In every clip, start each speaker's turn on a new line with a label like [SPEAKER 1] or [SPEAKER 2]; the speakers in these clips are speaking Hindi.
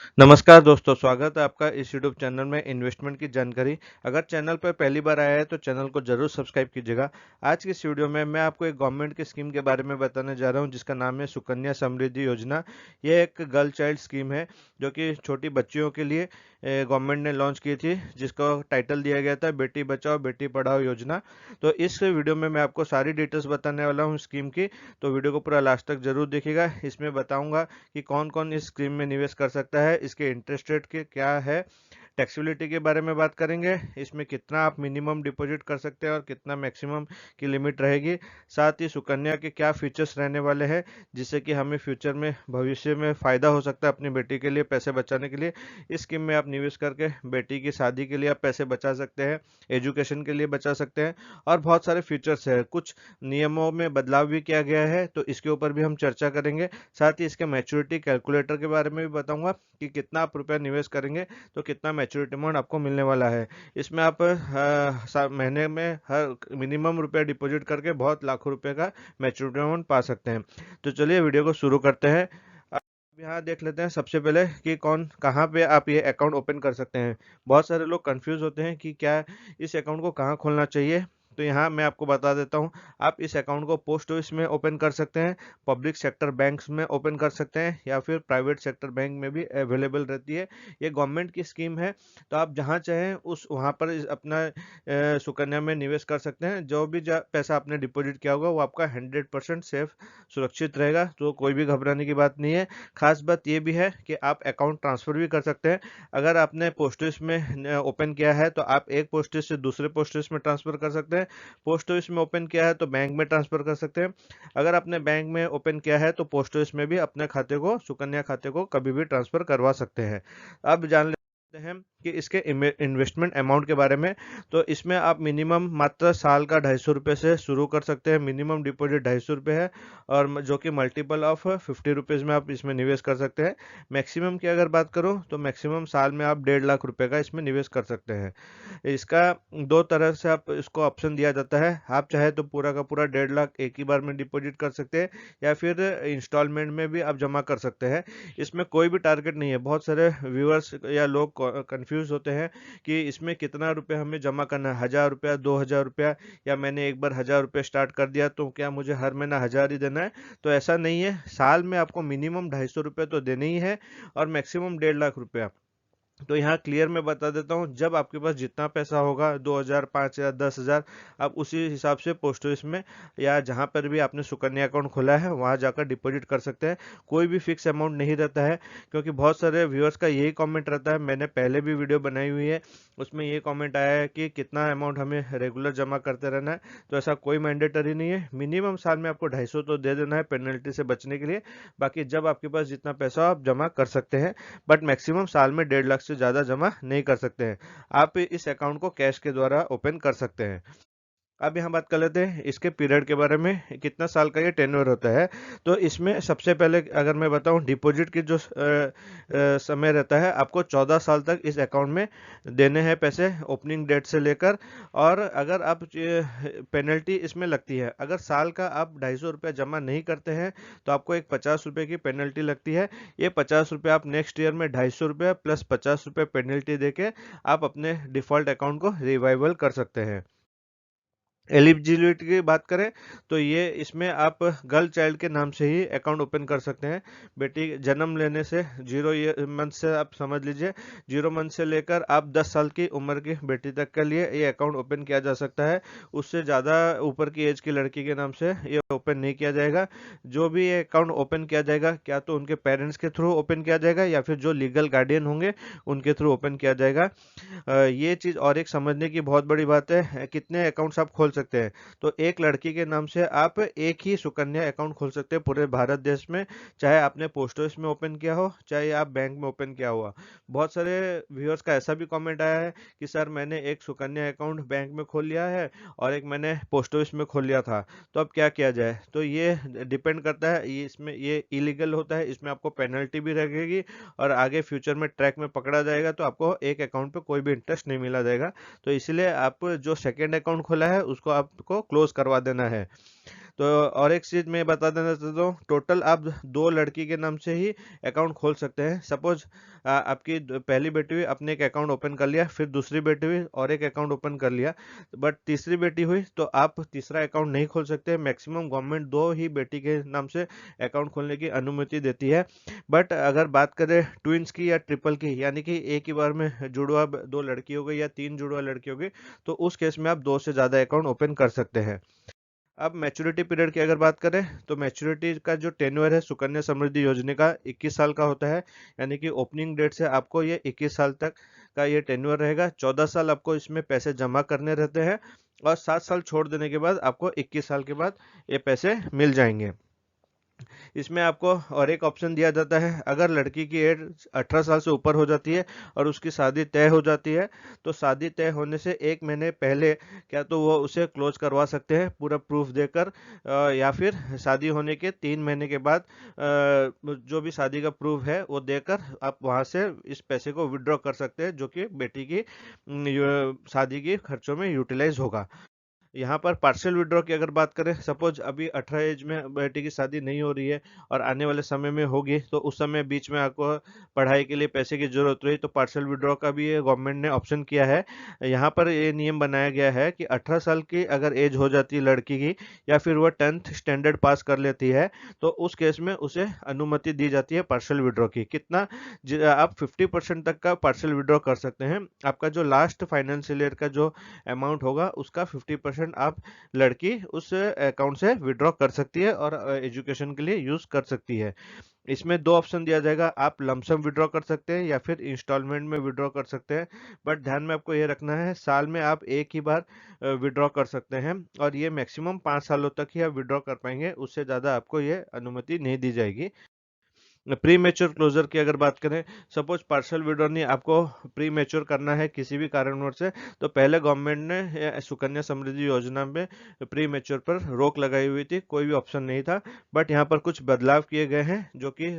[SPEAKER 1] नमस्कार दोस्तों, स्वागत है आपका इस यूट्यूब चैनल में इन्वेस्टमेंट की जानकारी। अगर चैनल पर पहली बार आया है तो चैनल को जरूर सब्सक्राइब कीजिएगा। आज की इस वीडियो में मैं आपको एक गवर्नमेंट की स्कीम के बारे में बताने जा रहा हूं जिसका नाम है सुकन्या समृद्धि योजना। ये एक गर्ल चाइल्ड स्कीम है जो कि छोटी बच्चियों के लिए गवर्नमेंट ने लॉन्च की थी, जिसको टाइटल दिया गया था बेटी बचाओ बेटी पढ़ाओ योजना। तो इस वीडियो में मैं आपको सारी डिटेल्स बताने वाला हूँ स्कीम की। तो वीडियो को पूरा लास्ट तक जरूर देखिएगा। इसमें बताऊंगा कि कौन कौन इस स्कीम में निवेश कर सकता है, इसके इंटरेस्ट रेट के क्या है, टैक्सेबिलिटी के बारे में बात करेंगे, इसमें कितना आप मिनिमम डिपॉजिट कर सकते हैं और कितना मैक्सिमम की लिमिट रहेगी। साथ ही सुकन्या के क्या फीचर्स रहने वाले हैं जिससे कि हमें फ्यूचर में भविष्य में फ़ायदा हो सकता है अपनी बेटी के लिए पैसे बचाने के लिए। इस स्कीम में आप निवेश करके बेटी की शादी के लिए आप पैसे बचा सकते हैं, एजुकेशन के लिए बचा सकते हैं और बहुत सारे फीचर्स हैं। कुछ नियमों में बदलाव भी किया गया है तो इसके ऊपर भी हम चर्चा करेंगे। साथ ही इसके मैच्योरिटी कैलकुलेटर के बारे में भी बताऊंगा कि कितना आप रुपया निवेश करेंगे तो कितना मैच्योरिटी अमाउंट आपको मिलने वाला है। इसमें आप महीने में हर मिनिमम रुपया डिपॉजिट करके बहुत लाखों रुपए का मैच्योरिटी अमाउंट पा सकते हैं। तो चलिए वीडियो को शुरू करते हैं। अब यहाँ देख लेते हैं सबसे पहले कि कौन कहाँ पे आप ये अकाउंट ओपन कर सकते हैं। बहुत सारे लोग कंफ्यूज होते हैं कि क्या इस अकाउंट को कहाँ खोलना चाहिए। तो यहाँ मैं आपको बता देता हूँ। आप इस अकाउंट को पोस्ट ऑफिस में ओपन कर सकते हैं, पब्लिक सेक्टर बैंक्स में ओपन कर सकते हैं या फिर प्राइवेट सेक्टर बैंक में भी अवेलेबल रहती है। ये गवर्नमेंट की स्कीम है तो आप जहाँ चाहें उस वहाँ पर अपना सुकन्या में निवेश कर सकते हैं। जो भी पैसा आपने डिपॉजिट किया होगा वो आपका 100% सेफ सुरक्षित रहेगा, तो कोई भी घबराने की बात नहीं है। खास बात ये भी है कि आप अकाउंट ट्रांसफर भी कर सकते हैं। अगर आपने पोस्ट ऑफिस में ओपन किया है तो आप एक पोस्ट ऑफिस से दूसरे पोस्ट ऑफिस में ट्रांसफर कर सकते हैं। पोस्ट ऑफिस में ओपन किया है तो बैंक में ट्रांसफर कर सकते हैं। अगर आपने बैंक में ओपन किया है तो पोस्ट ऑफिस में भी अपने खाते को, सुकन्या खाते को कभी भी ट्रांसफर करवा सकते हैं। अब जान लेते हैं कि इसके इन्वेस्टमेंट अमाउंट के बारे में। तो इसमें आप मिनिमम मात्र साल का 250 रुपये से शुरू कर सकते हैं। मिनिमम डिपॉजिट 250 रुपये है और जो कि मल्टीपल ऑफ 50 रुपीज़ में आप इसमें निवेश कर सकते हैं। मैक्सिमम की अगर बात करूं तो मैक्सिमम साल में आप 1.5 लाख रुपए का इसमें निवेश कर सकते हैं। इसका दो तरह से आप इसको ऑप्शन दिया जाता है। आप चाहे तो पूरा का पूरा 1.5 लाख एक ही बार में डिपॉजिट कर सकते हैं या फिर इंस्टॉलमेंट में भी आप जमा कर सकते हैं। इसमें कोई भी टारगेट नहीं है। बहुत सारे व्यूअर्स या लोग कंफ्यूज होते हैं कि इसमें कितना रुपए हमें जमा करना है, 1,000 रुपया, 2,000 रुपया, या मैंने एक बार 1,000 रुपये स्टार्ट कर दिया तो क्या मुझे हर महीना 1,000 ही देना है। तो ऐसा नहीं है। साल में आपको मिनिमम 250 रुपये तो देने ही है और मैक्सिमम 1.5 लाख रुपया। तो यहाँ क्लियर मैं बता देता हूँ, जब आपके पास जितना पैसा होगा 2,000, 5,000, 10,000, आप उसी हिसाब से पोस्ट ऑफिस में या जहाँ पर भी आपने सुकन्या अकाउंट खोला है वहाँ जाकर डिपॉजिट कर सकते हैं। कोई भी फिक्स अमाउंट नहीं रहता है, क्योंकि बहुत सारे व्यूअर्स का यही कमेंट रहता है। मैंने पहले भी वीडियो बनाई हुई है, उसमें ये कमेंट आया है कि कितना अमाउंट हमें रेगुलर जमा करते रहना है। तो ऐसा कोई मैंडेटरी नहीं है। मिनिमम साल में आपको 250 तो दे देना है पेनल्टी से बचने के लिए। बाकी जब आपके पास जितना पैसा हो आप जमा कर सकते हैं, बट मैक्सिमम साल में 1.5 लाख से ज़्यादा जमा नहीं कर सकते हैं। आप इस अकाउंट को कैश के द्वारा ओपन कर सकते हैं। अब यहाँ बात कर लेते हैं इसके पीरियड के बारे में, कितना साल का ये टेन्योर होता है। तो इसमें सबसे पहले अगर मैं बताऊं, डिपॉजिट की जो समय रहता है, आपको 14 साल तक इस अकाउंट में देने हैं पैसे ओपनिंग डेट से लेकर। और अगर आप पेनल्टी इसमें लगती है, अगर साल का आप 250 रुपया जमा नहीं करते हैं तो आपको एक 50 रुपये की पेनल्टी लगती है। ये 50 रुपये आप नेक्स्ट ईयर में 250 रुपया प्लस 50 रुपये पेनल्टी देके आप अपने डिफॉल्ट अकाउंट को रिवाइवल कर सकते हैं। एलिजिबिलिटी की बात करें तो ये इसमें आप गर्ल चाइल्ड के नाम से ही अकाउंट ओपन कर सकते हैं। बेटी जन्म लेने से 0 मंथ से आप समझ लीजिए, 0 मंथ से लेकर आप 10 साल की उम्र की बेटी तक के लिए ये अकाउंट ओपन किया जा सकता है। उससे ज़्यादा ऊपर की एज की लड़की के नाम से ये ओपन नहीं किया जाएगा। जो भी ये अकाउंट ओपन किया जाएगा क्या तो उनके पेरेंट्स के थ्रू ओपन किया जाएगा या फिर जो लीगल गार्डियन होंगे उनके थ्रू ओपन किया जाएगा। ये चीज़ और एक समझने की बहुत बड़ी बात है, कितने अकाउंट्स आप खोल सकते हैं। तो एक लड़की के नाम से आप एक ही सुकन्या अकाउंट खोल सकते हैं पूरे भारत देश में, चाहे आपने पोस्ट ऑफिस में ओपन किया हो चाहे आप बैंक में ओपन किया हुआ। बहुत सारे व्यूअर्स का ऐसा भी कमेंट आया है कि सर मैंने एक सुकन्या अकाउंट बैंक में खोल लिया है और एक मैंने पोस्ट ऑफिस में खोल लिया था, तो अब क्या किया जाए। तो ये डिपेंड करता है, ये इसमें ये इलीगल होता है, इसमें आपको पेनल्टी भी लगेगी और आगे फ्यूचर में ट्रैक में पकड़ा जाएगा तो आपको एक अकाउंट पे कोई भी इंटरेस्ट नहीं मिला जाएगा। तो इसलिए आप जो सेकेंड अकाउंट खोला है उसको आपको क्लोज करवा देना है। तो और एक चीज मैं बता देना चाहता हूँ, टोटल आप 2 लड़की के नाम से ही अकाउंट खोल सकते हैं। सपोज आपकी पहली बेटी हुई, आपने एक अकाउंट ओपन कर लिया, फिर दूसरी बेटी हुई और एक अकाउंट ओपन कर लिया, बट तीसरी बेटी हुई तो आप तीसरा अकाउंट नहीं खोल सकते। मैक्सिमम गवर्नमेंट 2 ही बेटी के नाम से अकाउंट खोलने की अनुमति देती है। बट अगर बात करें ट्विंस की या ट्रिपल की, यानी कि एक ही बार में जुड़वा 2 लड़की हो गई या 3 जुड़वा लड़की हो गई, तो उस केस में आप 2 से ज्यादा अकाउंट ओपन कर सकते हैं। अब मैच्योरिटी पीरियड की अगर बात करें तो मैच्योरिटी का जो टेन्योर है सुकन्या समृद्धि योजना का 21 साल का होता है। यानी कि ओपनिंग डेट से आपको ये 21 साल तक का ये टेन्योर रहेगा। 14 साल आपको इसमें पैसे जमा करने रहते हैं और 7 साल छोड़ देने के बाद आपको 21 साल के बाद ये पैसे मिल जाएंगे। इसमें आपको और एक ऑप्शन दिया जाता है, अगर लड़की की एज 18 साल से ऊपर हो जाती है और उसकी शादी तय हो जाती है, तो शादी तय होने से 1 महीने पहले क्या तो वो उसे क्लोज करवा सकते हैं पूरा प्रूफ देकर, या फिर शादी होने के 3 महीने के बाद जो भी शादी का प्रूफ है वो देकर आप वहां से इस पैसे को विड्रॉ कर सकते हैं, जो कि बेटी की शादी के खर्चों में यूटिलाइज होगा। यहाँ पर पार्शियल विड्रॉ की अगर बात करें, सपोज अभी 18 एज में बेटी की शादी नहीं हो रही है और आने वाले समय में होगी, तो उस समय बीच में आपको पढ़ाई के लिए पैसे की जरूरत हुई, तो पार्शियल विड्रॉ का भी ये गवर्नमेंट ने ऑप्शन किया है। यहाँ पर ये नियम बनाया गया है कि 18 साल की अगर एज हो जाती है लड़की की, या फिर वह 10th स्टैंडर्ड पास कर लेती है, तो उस केस में उसे अनुमति दी जाती है पार्शियल विड्रॉ की। कितना आप 50% तक का पार्शियल विड्रॉ कर सकते हैं। आपका जो लास्ट फाइनेंशियल ईयर का जो अमाउंट होगा उसका 50% आप लड़की उस अकाउंट से विड्रॉ कर सकती है और एजुकेशन के लिए यूज कर सकती है। इसमें 2 ऑप्शन दिया जाएगा, आप लमसम विड्रॉ कर सकते हैं या फिर इंस्टॉलमेंट में विड्रॉ कर सकते हैं। बट ध्यान में आपको ये रखना है, साल में आप एक ही बार विड्रॉ कर सकते हैं और ये मैक्सिमम 5 सालों तक ही आप विड्रॉ कर पाएंगे, उससे ज़्यादा आपको ये अनुमति नहीं दी जाएगी। प्री मेच्योर क्लोजर की अगर बात करें, सपोज पार्शियल विड्रॉ नहीं आपको प्री मेच्योर करना है किसी भी कारणवश से, तो पहले गवर्नमेंट ने सुकन्या समृद्धि योजना में प्री मेच्योर पर रोक लगाई हुई थी, कोई भी ऑप्शन नहीं था। बट यहाँ पर कुछ बदलाव किए गए हैं जो कि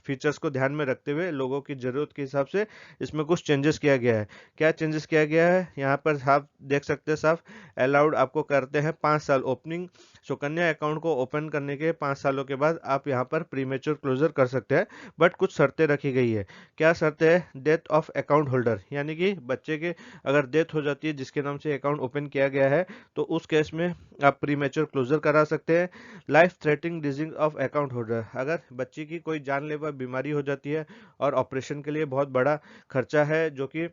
[SPEAKER 1] फीचर्स को ध्यान में रखते हुए लोगों की जरूरत के हिसाब से इसमें कुछ चेंजेस किया गया है। क्या चेंजेस किया गया है, यहाँ पर आप देख सकते हैं साफ, अलाउड आपको करते हैं 5 साल ओपनिंग, सुकन्या अकाउंट को ओपन करने के 5 सालों के बाद आप यहाँ पर प्रीमेच्योर क्लोजर कर सकते हैं। बट कुछ शर्तें रखी गई है। क्या शर्तें है, डेथ ऑफ अकाउंट होल्डर, यानी कि बच्चे के अगर डेथ हो जाती है जिसके नाम से अकाउंट ओपन किया गया है, तो उस केस में आप प्रीमेच्योर क्लोजर करा सकते हैं। Life threatening disease of account holder, अगर बच्ची की कोई जानलेवा बीमारी हो जाती है और ऑपरेशन के लिए बहुत बड़ा खर्चा है जो कि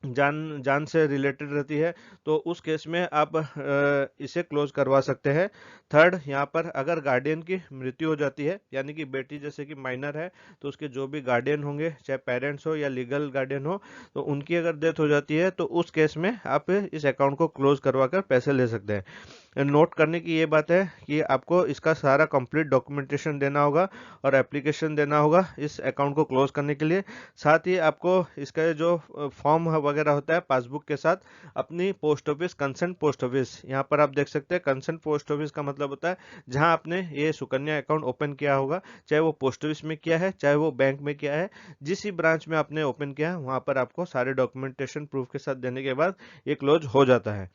[SPEAKER 1] जान जान से रिलेटेड रहती है, तो उस केस में आप इसे क्लोज करवा सकते हैं। थर्ड, यहाँ पर अगर गार्डियन की मृत्यु हो जाती है, यानी कि बेटी जैसे कि माइनर है, तो उसके जो भी गार्डियन होंगे, चाहे पेरेंट्स हो या लीगल गार्डियन हो, तो उनकी अगर डेथ हो जाती है, तो उस केस में आप इस अकाउंट को क्लोज करवा कर पैसे ले सकते हैं। नोट करने की ये बात है कि आपको इसका सारा कंप्लीट डॉक्यूमेंटेशन देना होगा और एप्लीकेशन देना होगा इस अकाउंट को क्लोज करने के लिए। साथ ही आपको इसका जो फॉर्म वगैरह होता है पासबुक के साथ अपनी post office, concern post office, यहाँ पर आप देख सकते हैं कंसर्न पोस्ट ऑफिस का मतलब होता है जहां आपने ये सुकन्या अकाउंट ओपन किया होगा, चाहे वो पोस्ट ऑफिस में किया है चाहे वो बैंक में किया है, जिस ही ब्रांच में आपने ओपन किया है वहां पर आपको सारे डॉक्यूमेंटेशन प्रूफ के साथ देने के बाद ये क्लोज हो जाता है।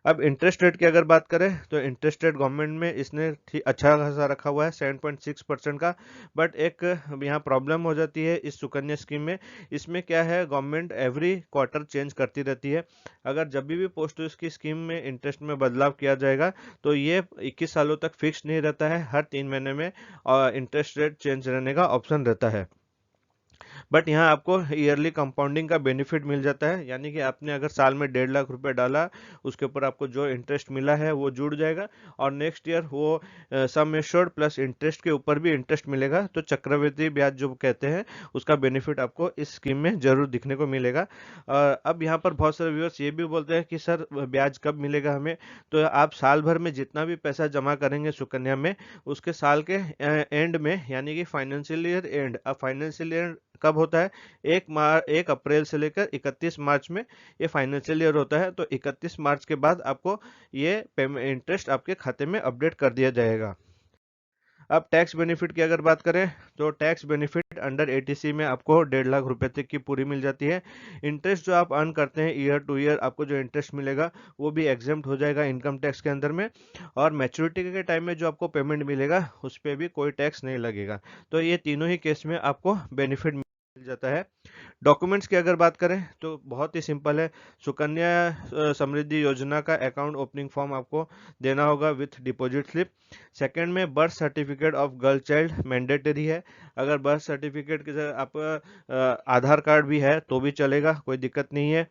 [SPEAKER 1] अब इंटरेस्ट रेट की अगर बात करें तो इंटरेस्ट रेट गवर्नमेंट में इसने अच्छा खासा रखा हुआ है 7.6% का। बट एक यहाँ प्रॉब्लम हो जाती है इस सुकन्या स्कीम में। इसमें क्या है, गवर्नमेंट एवरी क्वार्टर चेंज करती रहती है। अगर जब भी पोस्ट ऑफिस की स्कीम में इंटरेस्ट में बदलाव किया जाएगा तो ये 21 सालों तक फिक्स नहीं रहता है, हर 3 महीने में इंटरेस्ट रेट चेंज रहने का ऑप्शन रहता है। बट यहाँ आपको ईयरली कंपाउंडिंग का बेनिफिट मिल जाता है, यानी कि आपने अगर साल में 1.5 लाख रुपए डाला, उसके ऊपर आपको जो इंटरेस्ट मिला है वो जुड़ जाएगा और नेक्स्ट ईयर वो सम एश्योर्ड प्लस इंटरेस्ट के ऊपर भी इंटरेस्ट मिलेगा। तो चक्रवृद्धि ब्याज जो कहते हैं उसका बेनिफिट आपको इस स्कीम में जरूर दिखने को मिलेगा। अब यहाँ पर बहुत सारे व्यूअर्स ये भी बोलते हैं कि सर ब्याज कब मिलेगा हमें, तो आप साल भर में जितना भी पैसा जमा करेंगे सुकन्या में, उसके साल के एंड में, यानी कि फाइनेंशियल ईयर एंड, अब फाइनेंशियल ईयर कब होता है, 1 अप्रैल से लेकर 31 मार्च में ये फाइनेंशियल ईयर होता है। तो 31 मार्च के बाद आपको ये पेमेंट इंटरेस्ट आपके खाते में अपडेट कर दिया जाएगा। अब टैक्स बेनिफिट की अगर बात करें तो टैक्स बेनिफिट अंडर एटीसी में आपको 1.5 लाख रुपए तक की पूरी मिल जाती है। इंटरेस्ट जो आप अर्न करते हैं ईयर टू ईयर, आपको जो इंटरेस्ट मिलेगा वो भी एग्जेम्प्ट हो जाएगा इनकम टैक्स के अंदर में, और मैच्योरिटी के टाइम में जो आपको पेमेंट मिलेगा उस पर भी कोई टैक्स नहीं लगेगा। तो ये तीनों ही केस में आपको बेनिफिट मिल जाता है। डॉक्यूमेंट्स की अगर बात करें तो बहुत ही सिंपल है। सुकन्या समृद्धि योजना का अकाउंट ओपनिंग फॉर्म आपको देना होगा विथ डिपॉजिट स्लिप। सेकंड में birth certificate of girl child mandatory है। अगर बर्थ सर्टिफिकेट के साथ आप आधार कार्ड भी है तो भी चलेगा, कोई दिक्कत नहीं है।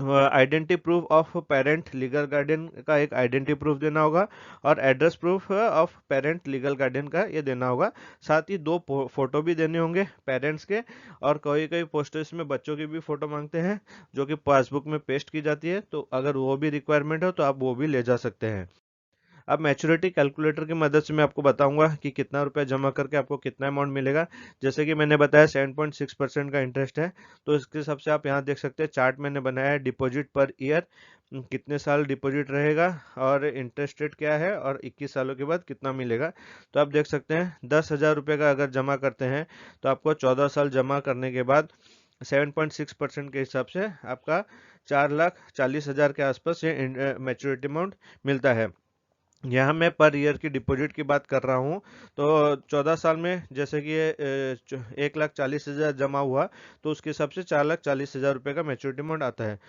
[SPEAKER 1] Identity proof of parent legal guardian का एक आइडेंटिटी प्रूफ देना होगा, और address proof of parent legal guardian का ये देना होगा। साथ ही 2 फोटो भी देने होंगे पेरेंट्स के, और कोई कोई पोस्टर्स में बच्चों की भी फोटो मांगते हैं जो कि पासबुक में पेस्ट की जाती है, तो अगर वो भी रिक्वायरमेंट हो तो आप वो भी ले जा सकते हैं। अब मैच्योरिटी कैलकुलेटर की मदद से मैं आपको बताऊंगा कि कितना रुपया जमा करके आपको कितना अमाउंट मिलेगा। जैसे कि मैंने बताया 7.6% का इंटरेस्ट है, तो इसके हिसाब से आप यहाँ देख सकते हैं चार्ट मैंने बनाया है डिपॉजिट पर ईयर, कितने साल डिपॉजिट रहेगा और इंटरेस्ट रेट क्या है, और 21 सालों के बाद कितना मिलेगा। तो आप देख सकते हैं 10,000 रुपये का अगर जमा करते हैं तो आपको 14 साल जमा करने के बाद 7.6% के हिसाब से आपका 4,40,000 के आसपास ये मैच्योरिटी अमाउंट मिलता है। यहाँ मैं पर ईयर की डिपॉजिट की बात कर रहा हूँ। तो 14 साल में जैसे कि ये 1,40,000 जमा हुआ, तो उसके हिसाब से 4,40,000 रुपये का मैच्योरिटी अमाउंट आता है।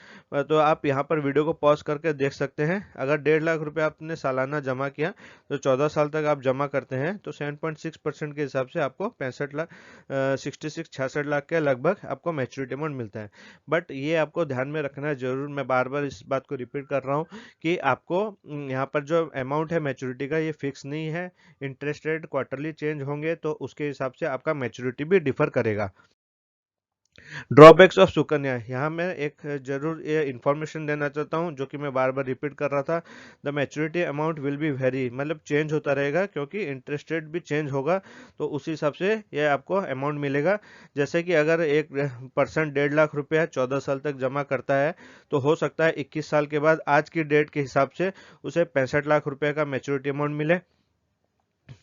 [SPEAKER 1] तो आप यहाँ पर वीडियो को पॉज करके देख सकते हैं। अगर 1.5 लाख रुपये आपने सालाना जमा किया तो 14 साल तक आप जमा करते हैं तो 7.6% के हिसाब से आपको 66 लाख के लगभग आपको मैच्योरिटी अमाउंट मिलता है। बट ये आपको ध्यान में रखना है जरूर, मैं बार बार इस बात को रिपीट कर रहा हूँ कि आपको यहाँ पर जो अमाउंट है मैच्योरिटी का ये फिक्स नहीं है। इंटरेस्ट रेट क्वार्टरली चेंज होंगे तो उसके हिसाब से आपका मैच्योरिटी भी डिफर करेगा। ड्रॉबैक्स ऑफ सुकन्या, यहाँ मैं एक जरूर ये इंफॉर्मेशन देना चाहता हूँ जो कि मैं बार बार रिपीट कर रहा था। The maturity amount will be very, मतलब चेंज होता रहेगा क्योंकि इंटरेस्ट रेट भी चेंज होगा, तो उसी हिसाब से ये आपको अमाउंट मिलेगा। जैसे कि अगर एक पर्सन 1.5 लाख रुपया 14 साल तक जमा करता है, तो हो सकता है 21 साल के बाद आज की डेट के हिसाब से उसे 65 लाख रुपए का मैच्योरिटी अमाउंट मिले।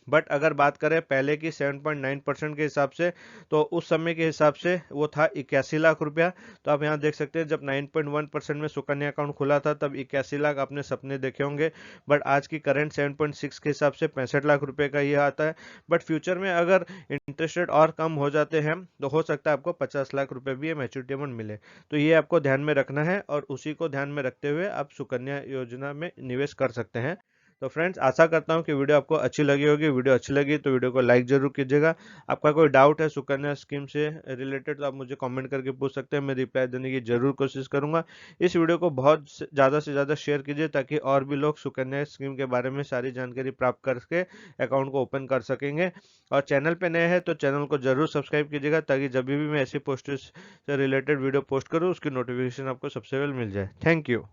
[SPEAKER 1] बट अगर बात करें पहले की 7.9% के हिसाब से, तो उस समय के हिसाब से वो था 81 लाख रुपया। तो आप यहाँ देख सकते हैं जब 9.1% में सुकन्या अकाउंट खुला था तब 81 लाख आपने सपने देखे होंगे, बट आज की करंट 7.6 के हिसाब से 65 लाख रुपए का ये आता है। बट फ्यूचर में अगर इंटरेस्ट रेट और कम हो जाते हैं तो हो सकता है आपको 50 लाख रुपए भी ये मैच्योरिटी अमाउंट मिले। तो ये आपको ध्यान में रखना है और उसी को ध्यान में रखते हुए आप सुकन्या योजना में निवेश कर सकते हैं। तो फ्रेंड्स, आशा करता हूँ कि वीडियो आपको अच्छी लगी होगी। वीडियो अच्छी लगी तो वीडियो को लाइक जरूर कीजिएगा। आपका कोई डाउट है सुकन्या स्कीम से रिलेटेड तो आप मुझे कमेंट करके पूछ सकते हैं, मैं रिप्लाई देने की जरूर कोशिश करूंगा। इस वीडियो को बहुत ज़्यादा से ज़्यादा शेयर कीजिए ताकि और भी लोग सुकन्या स्कीम के बारे में सारी जानकारी प्राप्त करके अकाउंट को ओपन कर सकेंगे। और चैनल पर नए हैं तो चैनल को जरूर सब्सक्राइब कीजिएगा ताकि जब भी मैं ऐसी पोस्ट से रिलेटेड वीडियो पोस्ट करूँ उसकी नोटिफिकेशन आपको सबसे पहले मिल जाए। Thank you.